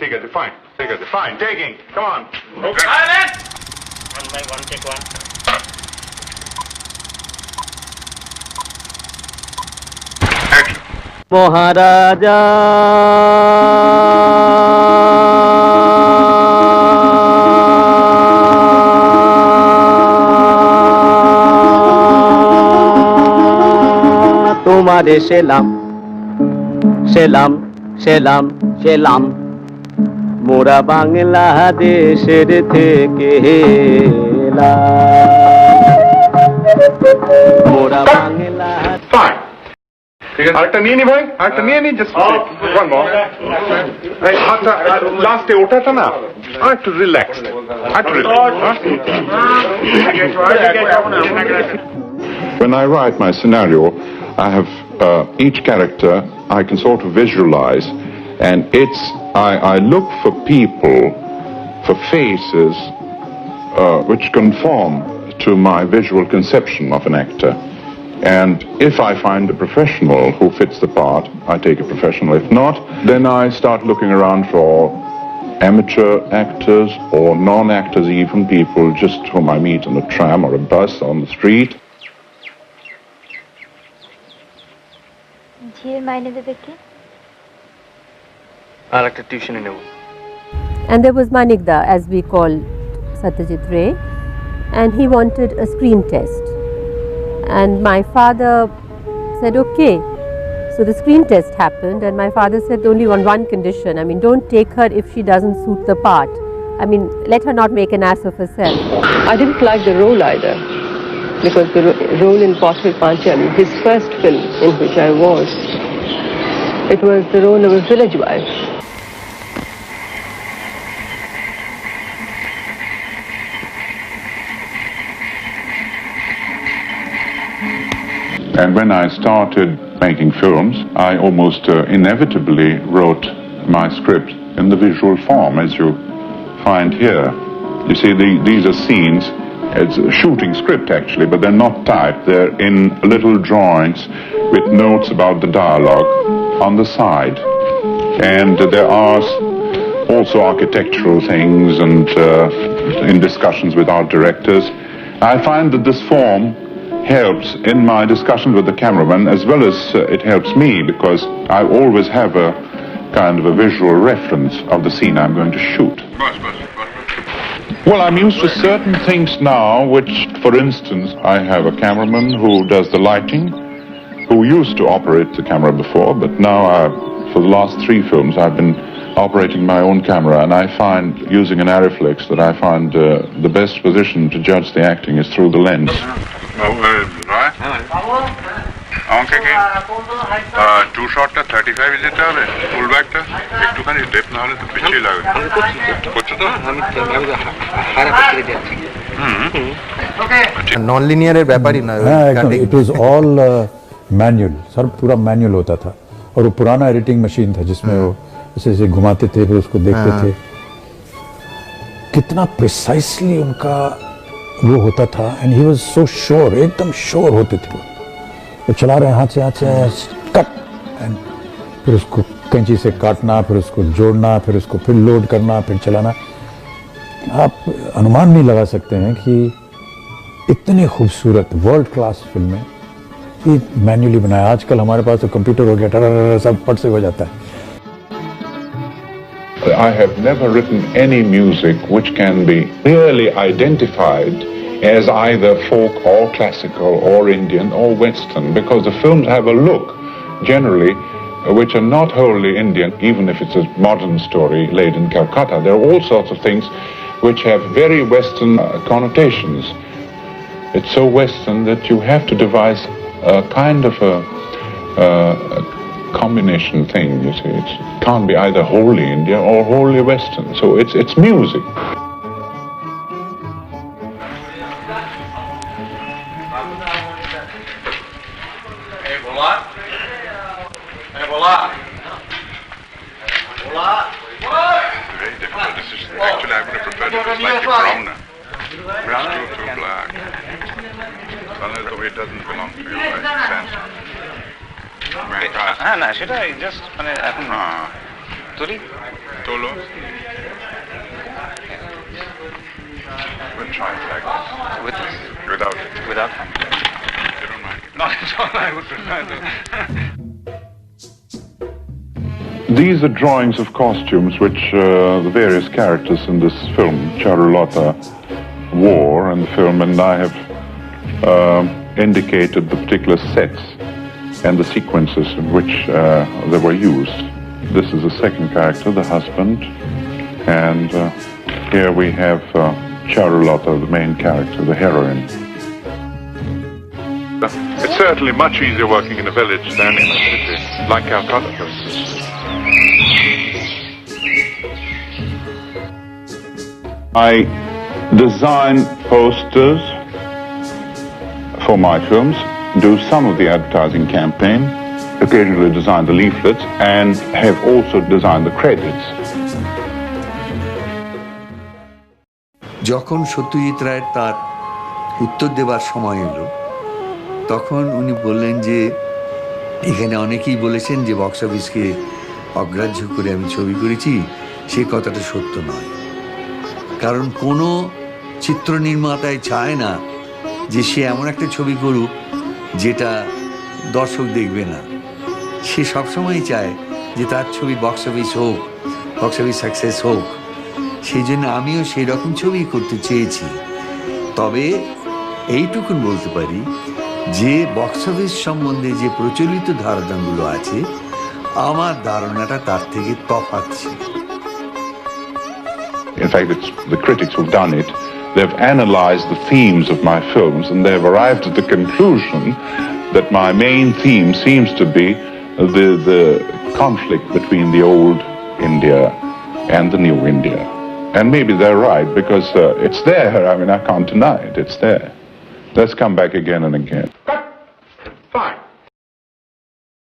Take it, fine. Take it, fine. Taking. Come on. Okay. One by one, take one. Action. Maharaja তোমারে সেলাম সেলাম সেলাম সেলাম মোরা বাংলাদেশের থেকে মোরা Bangla Fine. আরেকটা নিয়ে নি ভাই, আরেকটা নিয়ে নি, just one more. এই হাতটা লাস্টে ওঠাটা না একটু রিল্যাক্সড, একটু When I write my scenario, I have each character I can sort of visualize, and I look for people, for faces which conform to my visual conception of an actor. And if I find a professional who fits the part, I take a professional. If not, then I start looking around for amateur actors or non-actors, even people just whom I meet on a tram or a bus on the street. And there was Manikda, as we call Chatterjee Ray, and he wanted a screen test. And my father said, okay. So the screen test happened, and my father said only on one condition. I mean, don't take her if she doesn't suit the part. I mean, let her not make an ass of herself. I didn't like the role either, because the role in Possible Panchali, his first film in which I was, it was the role of a village wife. And when I started making films, I almost inevitably wrote my script in the visual form, as you find here. You see, these are scenes. It's a shooting script, actually, but they're not typed. They're in little drawings with notes about the dialogue on the side. And there are also architectural things and in discussions with art directors. I find that this form helps in my discussions with the cameraman, as well as it helps me, because I always have a kind of a visual reference of the scene I'm going to shoot. Well, I'm used to certain things now, which, for instance, I have a cameraman who does the lighting, who used to operate the camera before, but now for the last 3 films I've been operating my own camera, and I find, using an Arriflex, that I find the best position to judge the acting is through the lens. টু শটটা 35 যেতে হবে, ফুল ব্যাকটা একটুখানি dep না হলে তো পিছিয়ে লাগবে। করছো তো? नॉन लिनियर व्यापारी ना, it was all manual, sir पूरा मैनुअल होता था, और वो पुराना एडिटिंग मशीन था जिसमें वो ऐसे घुमाते थे, फिर उसको देखते थे। कितना प्रिसाइसली उनका वो होता था, and he was so sure, एकदम श्योर होते थे वो चला रहे हाथ से कट, एंड फिर उसको कैंची से काटना, फिर उसको जोड़ना, फिर उसको फिर लोड करना, फिर चलाना। आप अनुमान नहीं लगा सकते हैं कि इतनी खूबसूरत वर्ल्ड क्लास फिल्में ये मैन्युअली बनाया। आजकल हमारे पास तो कंप्यूटर हो गया, सब फट से हो जाता है। I have never written any music which can be really identified as either folk or classical or Indian or Western, because the films have a look, generally, which are not wholly Indian, even if it's a modern story laid in Calcutta. There are all sorts of things which have very Western connotations. It's so Western that you have to devise a kind of a combination thing, you see. It can't be either wholly Indian or wholly Western. So it's music. Very difficult decision. Actually, I would have preferred it was slightly browner. It's too black. Otherwise, the way it doesn't belong to you, right? Sense. না সেটা just মানে এখন Tuli? Tolo? We'll try it like this. With this? Without it. Without? You don't mind? No, it's all I would prefer to. These are drawings of costumes which the various characters in this film, Charlotta, wore in the film, and I have indicated the particular sets and the sequences in which they were used. This is the second character, the husband, and here we have Charlotta, the main character, the heroine. It's certainly much easier working in a village than in a city, like Calcutta, for instance. I design posters for my films, do some of the advertising campaign, occasionally design the leaflets, and have also designed the credits. যখন সত্যজিৎ রায়ের তার উত্তর দেবার সময় এলো তখন উনি বললেন যে এখানে অনেকেই বলেছেন যে বক্স অফিসকে অগ্রাহ্য করে আমি ছবি করেছি, সে কথাটা সত্য নয়। কারণ কোনো চিত্র নির্মাতাই চায় না যে সে এমন একটা ছবি করুক যেটা দর্শক দেখবে না। সে সবসময় চায় যে তার ছবি বক্স অফিস হোক, বক্স অফিস সাকসেস হোক। সেই জন্য আমিও সেই রকম ছবি করতে চেয়েছি। তবে এইটুকুন বলতে পারি যে বক্স অফিস সম্বন্ধে যে প্রচলিত ধারণাগুলো আছে আমার ধারণাটা তার থেকে তফাৎ ছিল। In fact, it's the critics who've done it. They've analyzed the themes of my films, and they've arrived at the conclusion that my main theme seems to be the conflict between the old India and the new India. And maybe they're right, because it's there. I mean, I can't deny it. It's there. Let's come back again and again.